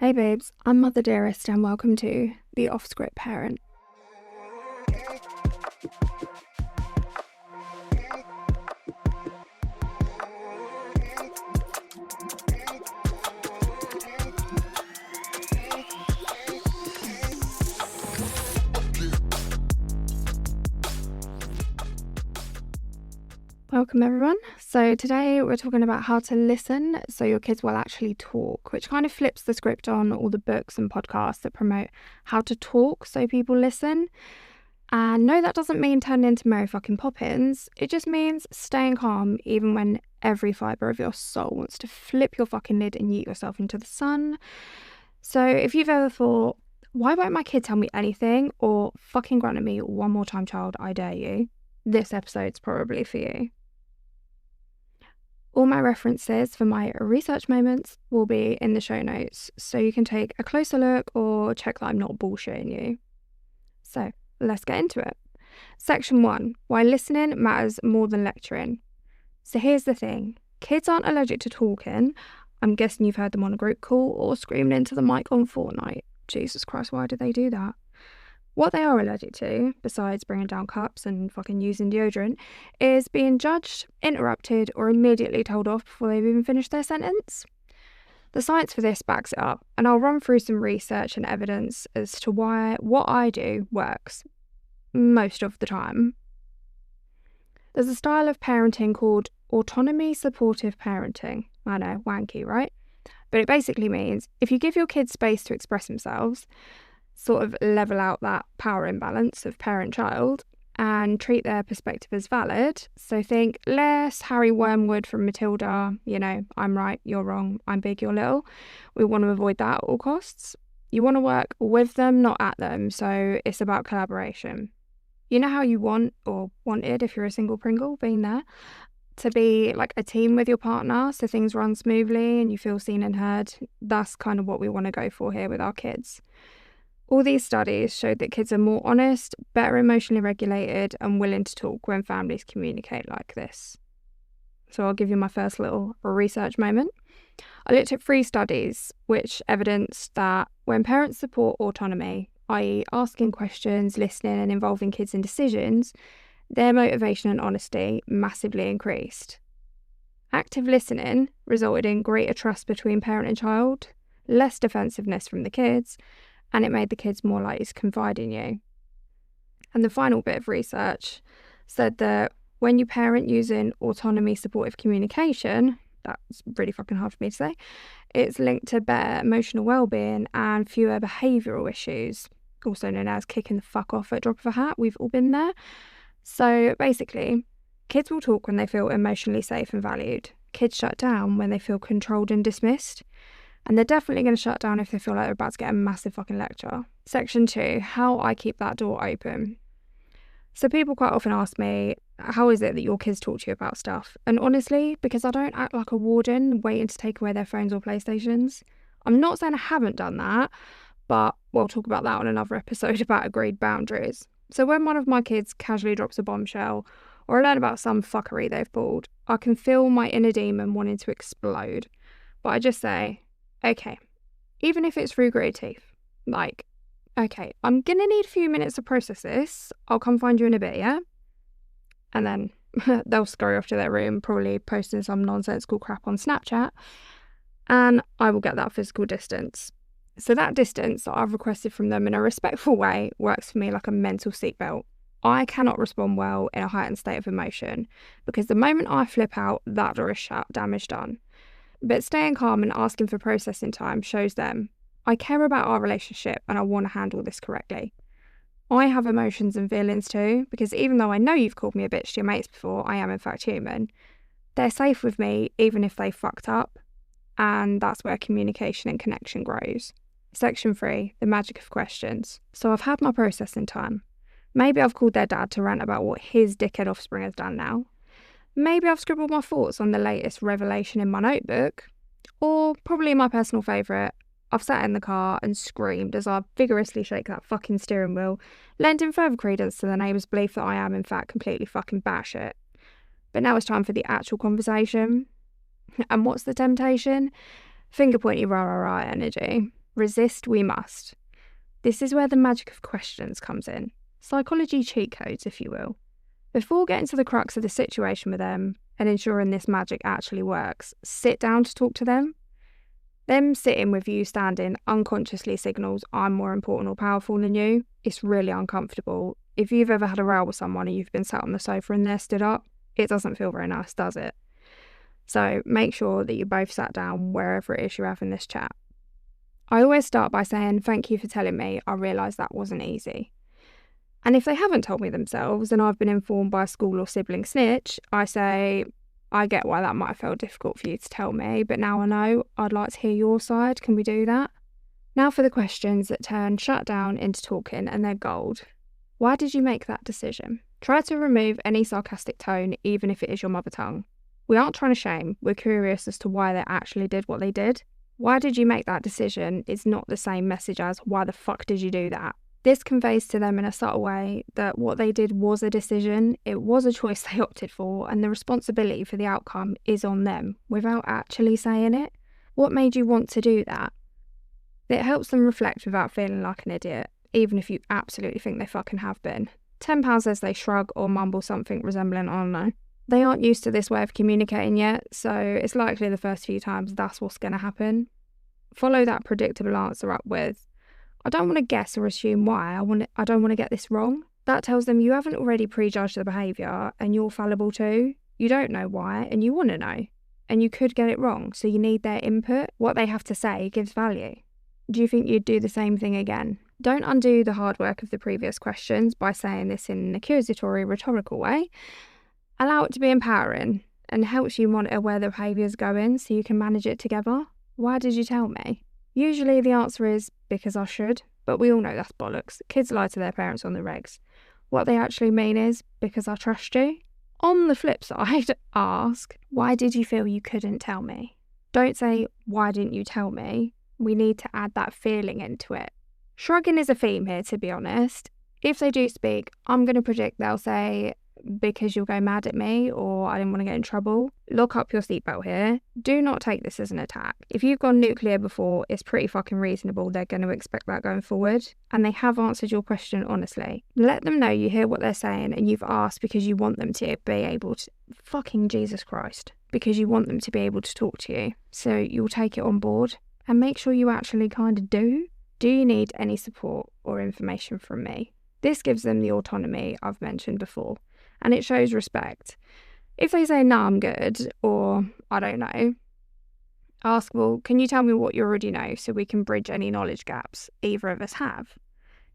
Hey babes, I'm Mother Dearest and welcome to The Off-Script Parent. Welcome everyone. So today we're talking about how to listen so your kids will actually talk, which kind of flips the script on all the books and podcasts that promote how to talk so people listen. And no, that doesn't mean turning into Mary fucking Poppins. It just means staying calm even when every fibre of your soul wants to flip your fucking lid and yeet yourself into the sun. So if you've ever thought, why won't my kid tell me anything? Or fucking grunt at me one more time, child, I dare you. This episode's probably for you. All my references for my research moments will be in the show notes, so you can take a closer look or check that I'm not bullshitting you. So, let's get into it. Section 1. Why listening matters more than lecturing. So here's the thing. Kids aren't allergic to talking. I'm guessing you've heard them on a group call or screaming into the mic on Fortnite. Jesus Christ, why do they do that? What they are allergic to, besides bringing down cups and fucking using deodorant, is being judged, interrupted, or immediately told off before they've even finished their sentence. The science for this backs it up, and I'll run through some research and evidence as to why what I do works. Most of the time. There's a style of parenting called autonomy-supportive parenting. I know, wanky, right? But it basically means if you give your kids space to express themselves, sort of level out that power imbalance of parent-child and treat their perspective as valid. So think less Harry Wormwood from Matilda, I'm right, you're wrong, I'm big, you're little. We want to avoid that at all costs. You want to work with them, not at them, so it's about collaboration. You know how you want or wanted, if you're a single Pringle, being there, to be like a team with your partner so things run smoothly and you feel seen and heard. That's kind of what we want to go for here with our kids. All these studies showed that kids are more honest, better emotionally regulated, and willing to talk when families communicate like this. So I'll give you my first little research moment. I looked at 3 studies which evidenced that when parents support autonomy, i.e. asking questions, listening, and involving kids in decisions, their motivation and honesty massively increased. Active listening resulted in greater trust between parent and child, less defensiveness from the kids, and it made the kids more likely to confide in you. And the final bit of research said that when you parent using autonomy-supportive communication, that's really fucking hard for me to say, it's linked to better emotional well-being and fewer behavioural issues, also known as kicking the fuck off at drop of a hat. We've all been there. So basically, kids will talk when they feel emotionally safe and valued. Kids shut down when they feel controlled and dismissed. And they're definitely going to shut down if they feel like they're about to get a massive fucking lecture. Section 2, how I keep that door open. So people quite often ask me, how is it that your kids talk to you about stuff? And honestly, because I don't act like a warden waiting to take away their phones or PlayStations. I'm not saying I haven't done that, but we'll talk about that on another episode about agreed boundaries. So when one of my kids casually drops a bombshell, or I learn about some fuckery they've pulled, I can feel my inner demon wanting to explode. But I just say, okay, even if it's through gritted teeth, like, okay, I'm gonna need a few minutes to process this. I'll come find you in a bit, yeah? And then they'll scurry off to their room, probably posting some nonsensical crap on Snapchat, and I will get that physical distance. So that distance that I've requested from them in a respectful way works for me like a mental seatbelt. I cannot respond well in a heightened state of emotion, because the moment I flip out, that door is shut, damage done. But staying calm and asking for processing time shows them I care about our relationship and I want to handle this correctly. I have emotions and feelings too, because even though I know you've called me a bitch to your mates before, I am in fact human. They're safe with me even if they fucked up, and that's where communication and connection grows. Section 3, the magic of questions. So I've had my processing time. Maybe I've called their dad to rant about what his dickhead offspring has done now. Maybe I've scribbled my thoughts on the latest revelation in my notebook. Or, probably my personal favourite, I've sat in the car and screamed as I vigorously shake that fucking steering wheel, lending further credence to the neighbour's belief that I am in fact completely fucking batshit. But now it's time for the actual conversation. And what's the temptation? Finger pointy rah rah rah energy. Resist we must. This is where the magic of questions comes in. Psychology cheat codes, if you will. Before getting to the crux of the situation with them and ensuring this magic actually works, sit down to talk to them. Them sitting with you standing unconsciously signals I'm more important or powerful than you. It's really uncomfortable. If you've ever had a row with someone and you've been sat on the sofa and they're stood up, it doesn't feel very nice, does it? So make sure that you both sat down wherever it is you're having this chat. I always start by saying, thank you for telling me. I realise that wasn't easy. And if they haven't told me themselves and I've been informed by a school or sibling snitch, I say, I get why that might have felt difficult for you to tell me, but now I know, I'd like to hear your side. Can we do that? Now for the questions that turn shutdown into talking, and they're gold. Why did you make that decision? Try to remove any sarcastic tone, even if it is your mother tongue. We aren't trying to shame, we're curious as to why they actually did what they did. Why did you make that decision is not the same message as why the fuck did you do that? This conveys to them in a subtle way that what they did was a decision, it was a choice they opted for, and the responsibility for the outcome is on them, without actually saying it. What made you want to do that? It helps them reflect without feeling like an idiot, even if you absolutely think they fucking have been. £10 as they shrug or mumble something resembling, I don't know. They aren't used to this way of communicating yet, so it's likely the first few times that's what's going to happen. Follow that predictable answer up with, I don't want to guess or assume why. I don't want to get this wrong. That tells them you haven't already prejudged the behaviour and you're fallible too. You don't know why and you want to know. And you could get it wrong, so you need their input. What they have to say gives value. Do you think you'd do the same thing again? Don't undo the hard work of the previous questions by saying this in an accusatory, rhetorical way. Allow it to be empowering and helps you monitor where the behaviour is going so you can manage it together. Why did you tell me? Usually the answer is, because I should, but we all know that's bollocks. Kids lie to their parents on the regs. What they actually mean is, because I trust you. On the flip side, ask, why did you feel you couldn't tell me? Don't say, why didn't you tell me? We need to add that feeling into it. Shrugging is a theme here, to be honest. If they do speak, I'm going to predict they'll say, because you'll go mad at me, or I didn't want to get in trouble. Lock up your seatbelt here. Do not take this as an attack. If you've gone nuclear before, it's pretty fucking reasonable they're going to expect that going forward, and they have answered your question honestly. Let them know you hear what they're saying and you've asked because you want them to be able to, fucking Jesus Christ, because you want them to be able to talk to you. So you'll take it on board and make sure you actually kind of do. Do you need any support or information from me? This gives them the autonomy I've mentioned before. And it shows respect. If they say, no, I'm good, or I don't know, ask, well, can you tell me what you already know so we can bridge any knowledge gaps either of us have?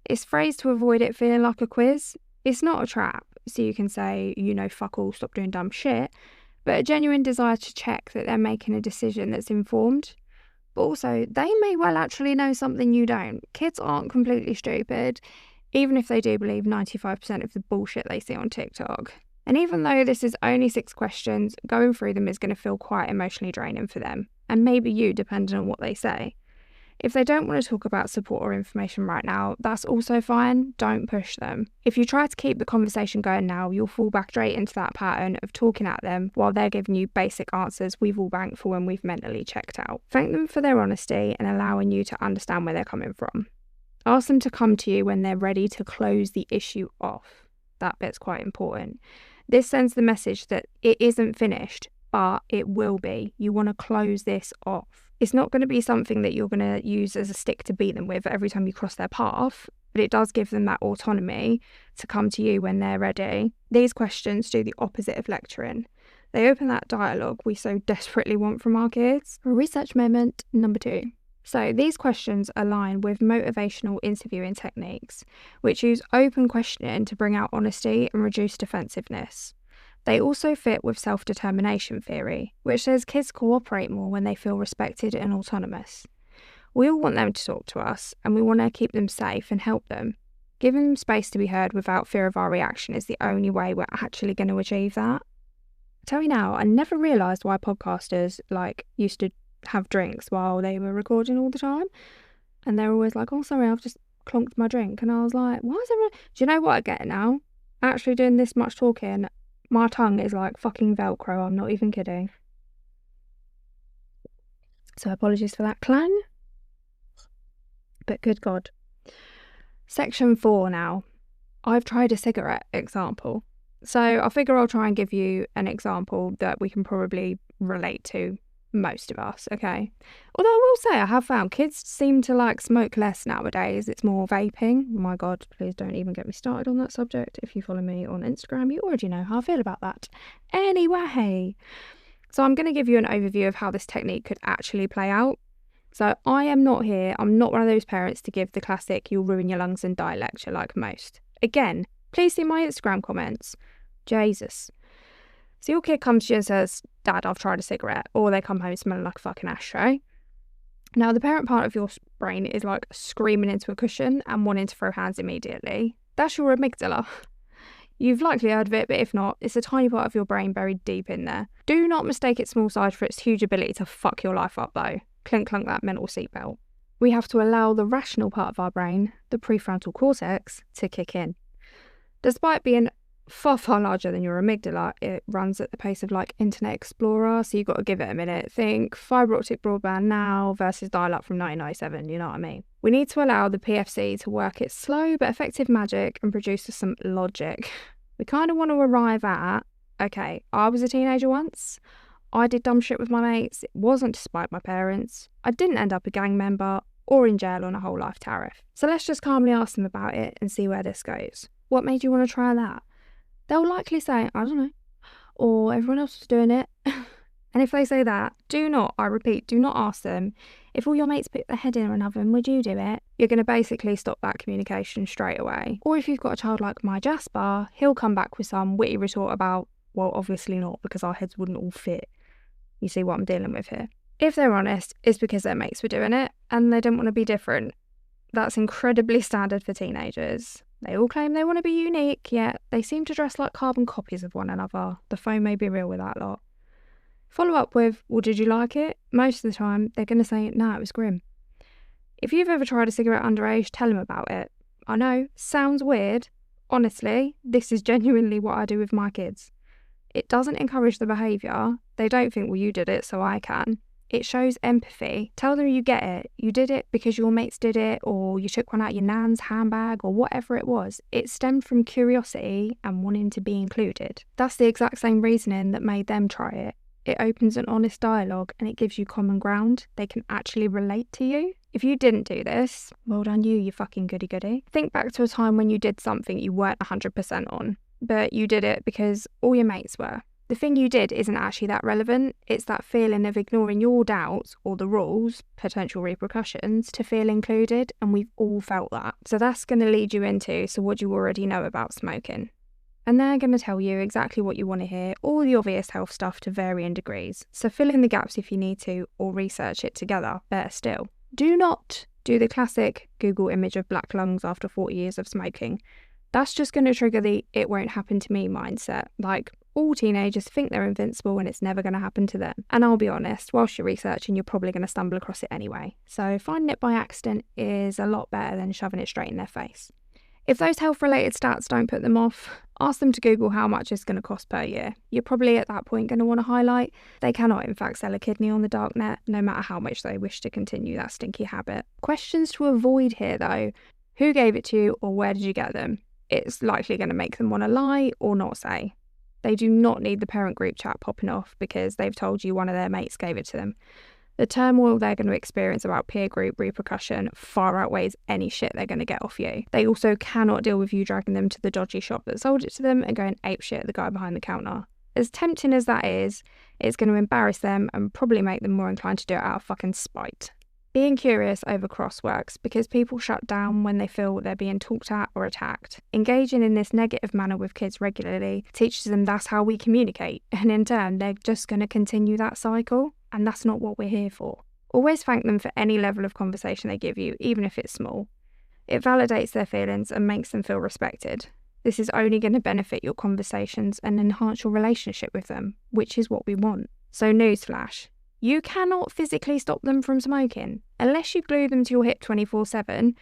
It's phrased to avoid it feeling like a quiz. It's not a trap, so you can say, you know, fuck all, stop doing dumb shit, but a genuine desire to check that they're making a decision that's informed. But also, they may well actually know something you don't. Kids aren't completely stupid, even if they do believe 95% of the bullshit they see on TikTok. And even though this is only 6 questions, going through them is going to feel quite emotionally draining for them, and maybe you, depending on what they say. If they don't want to talk about support or information right now, that's also fine. Don't push them. If you try to keep the conversation going now, you'll fall back straight into that pattern of talking at them while they're giving you basic answers we've all banked for and we've mentally checked out. Thank them for their honesty and allowing you to understand where they're coming from. Ask them to come to you when they're ready to close the issue off. That bit's quite important. This sends the message that it isn't finished, but it will be. You want to close this off. It's not going to be something that you're going to use as a stick to beat them with every time you cross their path, but it does give them that autonomy to come to you when they're ready. These questions do the opposite of lecturing. They open that dialogue we so desperately want from our kids. Research moment number 2. So these questions align with motivational interviewing techniques, which use open questioning to bring out honesty and reduce defensiveness. They also fit with self-determination theory, which says kids cooperate more when they feel respected and autonomous. We all want them to talk to us, and we want to keep them safe and help them. Giving them space to be heard without fear of our reaction is the only way we're actually going to achieve that. I tell you now, I never realised why podcasters used to have drinks while they were recording all the time, and they're always like, oh sorry, I've just clonked my drink, and I was like, why is everyone... Do you know what I get now? Actually doing this much talking, my tongue is like fucking Velcro, I'm not even kidding. So apologies for that clang. But good God. Section 4 now. I've tried a cigarette example. So I figure I'll try and give you an example that we can probably relate to, most of us, okay? Although I will say I have found kids seem to smoke less nowadays. It's more vaping. Oh my God, please don't even get me started on that subject. If you follow me on Instagram, you already know how I feel about that. Anyway, so I'm going to give you an overview of how this technique could actually play out. So I'm not one of those parents to give the classic "you'll ruin your lungs and die" lecture like most. Again, please see my Instagram comments. Jesus. So your kid comes to you and says, "Dad, I've tried a cigarette," or they come home smelling like a fucking ashtray. Now, the parent part of your brain is screaming into a cushion and wanting to throw hands immediately. That's your amygdala. You've likely heard of it, but if not, it's a tiny part of your brain buried deep in there. Do not mistake its small size for its huge ability to fuck your life up, though. Clink clunk that mental seatbelt. We have to allow the rational part of our brain, the prefrontal cortex, to kick in. Despite being far, far larger than your amygdala, it runs at the pace of Internet Explorer, so you've got to give it a minute. Think fibre optic broadband now versus dial-up from 1997, you know what I mean? We need to allow the PFC to work its slow but effective magic and produce some logic. We kind of want to arrive at, okay, I was a teenager once, I did dumb shit with my mates, it wasn't to spite my parents, I didn't end up a gang member or in jail on a whole life tariff. So let's just calmly ask them about it and see where this goes. What made you want to try that? They'll likely say, I don't know, or everyone else was doing it. And if they say that, do not ask them, if all your mates put their head in an oven, would you do it? You're going to basically stop that communication straight away. Or if you've got a child like my Jasper, he'll come back with some witty retort about, well, obviously not, because our heads wouldn't all fit. You see what I'm dealing with here? If they're honest, it's because their mates were doing it, and they didn't want to be different. That's incredibly standard for teenagers. They all claim they want to be unique, yet they seem to dress like carbon copies of one another. The phone may be real with that lot. Follow up with, well, did you like it? Most of the time, they're going to say, no, it was grim. If you've ever tried a cigarette underage, tell them about it. I know, sounds weird. Honestly, this is genuinely what I do with my kids. It doesn't encourage the behaviour. They don't think, well, you did it, so I can. It shows empathy. Tell them you get it. You did it because your mates did it, or you took one out your nan's handbag, or whatever it was. It stemmed from curiosity and wanting to be included. That's the exact same reasoning that made them try it. It opens an honest dialogue and it gives you common ground. They can actually relate to you. If you didn't do this, well done you fucking goody-goody. Think back to a time when you did something you weren't 100% on, but you did it because all your mates were. The thing you did isn't actually that relevant. It's that feeling of ignoring your doubts or the rules, potential repercussions, to feel included, and we've all felt that. So that's going to lead you into, so what do you already know about smoking? And they're going to tell you exactly what you want to hear, all the obvious health stuff to varying degrees. So fill in the gaps if you need to, or research it together, better still. Do not do the classic Google image of black lungs after 40 years of smoking. That's just going to trigger the "it won't happen to me" mindset. All teenagers think they're invincible and it's never going to happen to them. And I'll be honest, whilst you're researching, you're probably going to stumble across it anyway. So finding it by accident is a lot better than shoving it straight in their face. If those health-related stats don't put them off, ask them to Google how much it's going to cost per year. You're probably at that point going to want to highlight they cannot in fact sell a kidney on the darknet, no matter how much they wish to continue that stinky habit. Questions to avoid here though: who gave it to you, or where did you get them? It's likely going to make them want to lie or not say. They do not need the parent group chat popping off because they've told you one of their mates gave it to them. The turmoil they're going to experience about peer group repercussion far outweighs any shit they're going to get off you. They also cannot deal with you dragging them to the dodgy shop that sold it to them and going apeshit at the guy behind the counter. As tempting as that is, it's going to embarrass them and probably make them more inclined to do it out of fucking spite. Being curious over cross works because people shut down when they feel they're being talked at or attacked. Engaging in this negative manner with kids regularly teaches them that's how we communicate, and in turn they're just going to continue that cycle, and that's not what we're here for. Always thank them for any level of conversation they give you, even if it's small. It validates their feelings and makes them feel respected. This is only going to benefit your conversations and enhance your relationship with them, which is what we want. So newsflash. You cannot physically stop them from smoking unless you glue them to your hip 24/7,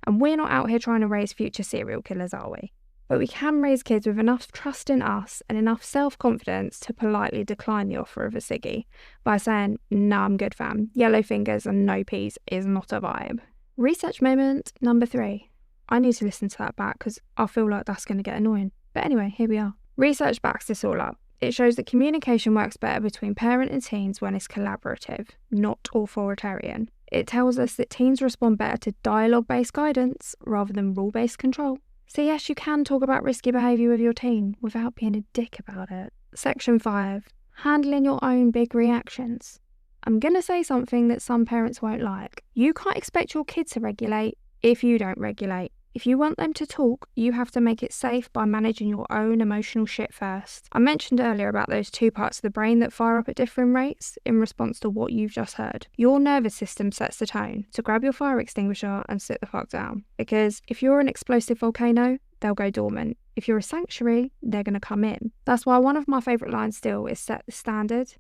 and we're not out here trying to raise future serial killers, are we? But we can raise kids with enough trust in us and enough self-confidence to politely decline the offer of a ciggy by saying, "Nah, I'm good fam, yellow fingers and no peas is not a vibe." Research moment number 3. I need to listen to that back because I feel like that's going to get annoying. But anyway, here we are. Research backs this all up. It shows that communication works better between parent and teens when it's collaborative, not authoritarian. It tells us that teens respond better to dialogue-based guidance rather than rule-based control. So yes, you can talk about risky behaviour with your teen without being a dick about it. Section 5. Handling your own big reactions. I'm going to say something that some parents won't like. You can't expect your kid to regulate if you don't regulate. If you want them to talk, you have to make it safe by managing your own emotional shit first. I mentioned earlier about those 2 parts of the brain that fire up at different rates in response to what you've just heard. Your nervous system sets the tone, so grab your fire extinguisher and sit the fuck down. Because if you're an explosive volcano, they'll go dormant. If you're a sanctuary, they're going to come in. That's why one of my favourite lines still is set the standard.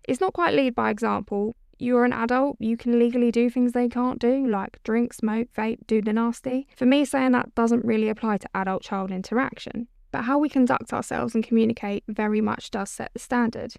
It's not quite lead by example. You're an adult, you can legally do things they can't do, like drink, smoke, vape, do the nasty. For me, saying that doesn't really apply to adult-child interaction. But how we conduct ourselves and communicate very much does set the standard.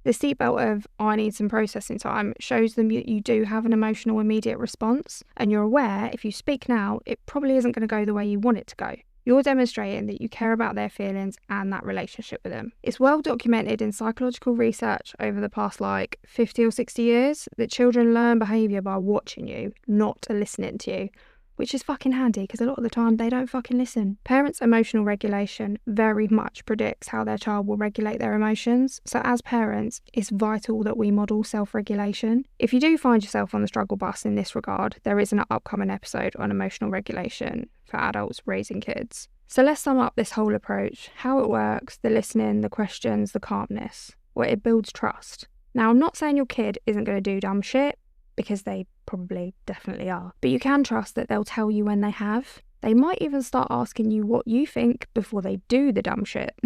The seatbelt of I need some processing time shows them that you do have an emotional immediate response, and you're aware if you speak now, it probably isn't going to go the way you want it to go. You're demonstrating that you care about their feelings and that relationship with them. It's well documented in psychological research over the past 50 or 60 years that children learn behaviour by watching you, not listening to you, which is fucking handy because a lot of the time they don't fucking listen. Parents' emotional regulation very much predicts how their child will regulate their emotions. So as parents, it's vital that we model self-regulation. If you do find yourself on the struggle bus in this regard, there is an upcoming episode on emotional regulation for adults raising kids. So let's sum up this whole approach, how it works, the listening, the questions, the calmness. Well, it builds trust. Now, I'm not saying your kid isn't going to do dumb shit, because they probably definitely are. But you can trust that they'll tell you when they have. They might even start asking you what you think before they do the dumb shit,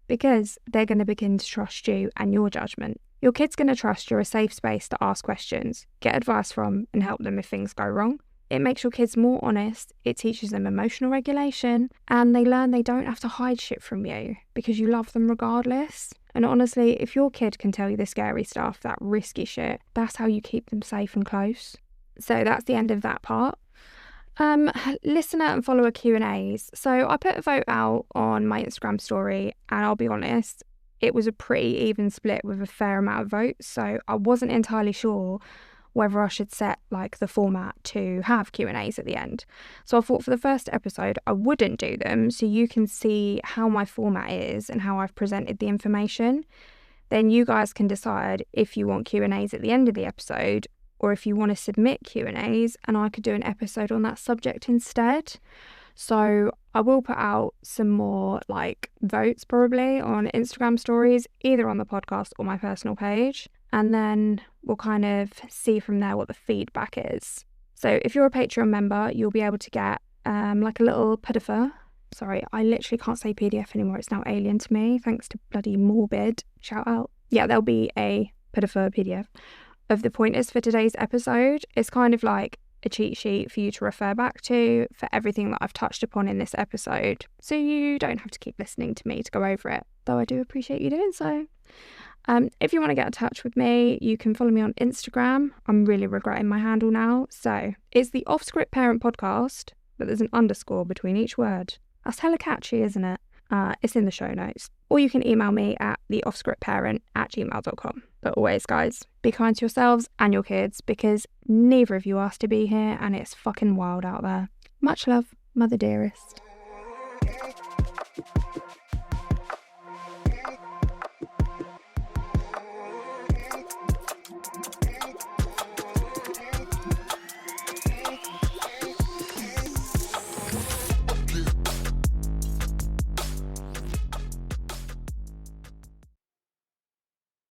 because they're going to begin to trust you and your judgment. Your kid's going to trust you're a safe space to ask questions, get advice from, and help them if things go wrong. It makes your kids more honest, it teaches them emotional regulation, and they learn they don't have to hide shit from you because you love them regardless. And honestly, if your kid can tell you the scary stuff, that risky shit, that's how you keep them safe and close. So that's the end of that part. Listener and follower Q&As. So I put a vote out on my Instagram story, and I'll be honest, it was a pretty even split with a fair amount of votes. So I wasn't entirely sure whether I should set the format to have Q&As at the end. So I thought for the first episode I wouldn't do them so you can see how my format is and how I've presented the information. Then you guys can decide if you want Q&As at the end of the episode or if you want to submit Q&As and I could do an episode on that subject instead. So I will put out some more votes probably on Instagram stories, either on the podcast or my personal page. And then we'll kind of see from there what the feedback is. So if you're a Patreon member, you'll be able to get a little PDF. Sorry, I literally can't say PDF anymore. It's now alien to me, thanks to bloody Morbid. Shout out. Yeah, there'll be a PDF of the pointers for today's episode. It's kind of like a cheat sheet for you to refer back to for everything that I've touched upon in this episode. So you don't have to keep listening to me to go over it, though I do appreciate you doing so. If you want to get in touch with me, you can follow me on Instagram. I'm really regretting my handle now. So it's the Off-Script Parent Podcast, but there's an underscore between each word. That's hella catchy, isn't it? It's in the show notes. Or you can email me at theoffscriptparent@gmail.com. But always, guys, be kind to yourselves and your kids because neither of you asked to be here and it's fucking wild out there. Much love, Mother Dearest.